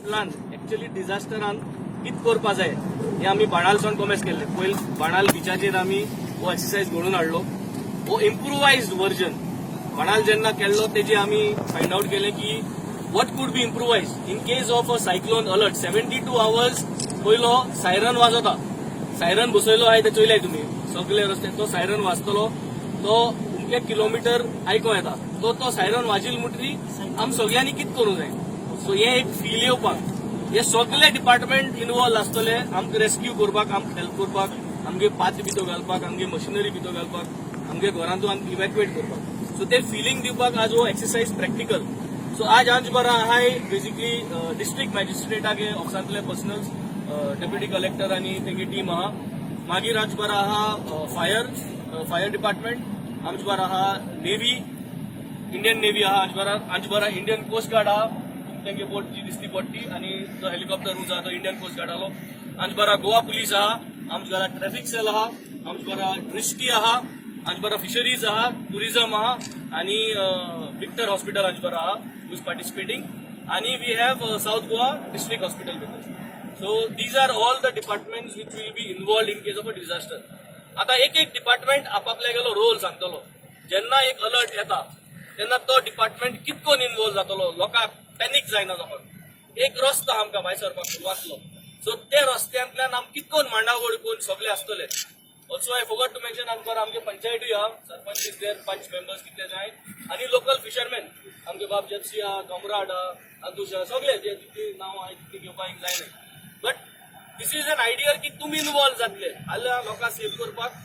Plan actually डिझास्टरान कित करपा जाय हे आमी बाणालसून कॉमेस केल्ले. पयलीं बाणाल बिचाचेर आमी हो एक्सरसाइज घडून हाडलो. हो इम्प्रुवायज्ड वर्जन बाणाल जेन्ना केल्लो तेजे आमी फायंड आउट केले की what could be improvised in case of a cyclone alert. 72 hours पयलो सायरन वाजता. सायरन बसयलो आहाय ते चोयलाय तुमी सगळे रस्ते. तो सायरन वाजतलो तो उमके किलोमीटर आयको येता. तो सायरन वाजील म्हणटरी आम सगळ्यांनी कित करूंक जाय. सो हे एक फील येवपाक हे सगळे डिपार्टमेंट इन्वॉल्व आसतले आमकां रेस्क्यू करपाक, आमकां हेल्प करपाक, आमगे पात भितो घालपाक, आमगे मशिनरी भितो घालपाक, आमगे घरांतून आमकां इवॅक्युएट करपाक. सो ते फिलींग दिवपाक आज हो एक्सरसाइज प्रॅक्टिकल. सो आज बरा आहाय बेसिकली डिस्ट्रिक्ट मॅजिस्ट्रेटागे ऑफिसांतले पर्सनल्स, डेप्युटी कलेक्टर आनी तेंगे टीम आहा. मागीर आज बरा आहा फायर डिपार्टमेंट, आमचे बरा आहा नेव्ही, इंडियन नेव्ही आहा आज बरा इंडियन कोस्ट गार्ड आहा तेंगे बोट जी दिसती पडटी आनी जो हेलिकॉप्टर उज आहा तो इंडियन कोस्ट गार्डालो. आज बरा गोवा पुलीस आहा, आमचे बरा ट्रॅफिक सेल आहा, आमचे बरा दृष्टी आहा, आज बरा फिशरीज आहा, टुरिझम आहा आनी विक्टर हॉस्पिटल आज बरा आहा who is participating, and we have South Goa District Hospital with us. So these are all the departments which will be involved in case of a disaster. आता एक department आपापल्या गेलो role सांगतलो. जेन्ना एक अलर्ट येता तेन्ना तो डिपार्टमेंट कितकोन इन्वॉल्व जातलो, लोकांक पॅनिक जायना जावन. एक रस्तो आमकां भायर सरपाक वाचलो. सो ते रस्त्यांतल्यान आम कितकोन मांडावळ करून सगळे आसतले. Also I forgot to mention आमगे पंचायतूय आहा, सरपंच इज देयर, 5 मेंबर्स कितले जाय आनी लोकल फिशरमॅन आमगे बाब जेप्सी आहा, कॉम्राड आहा, अंतुश आहा, सगळे जे जितली नांव आहाय तितली घेवपाक जायना. But this is an idea की तुमी इन्वॉल्व जातले जाल्यार लोकांक सेफ करपाक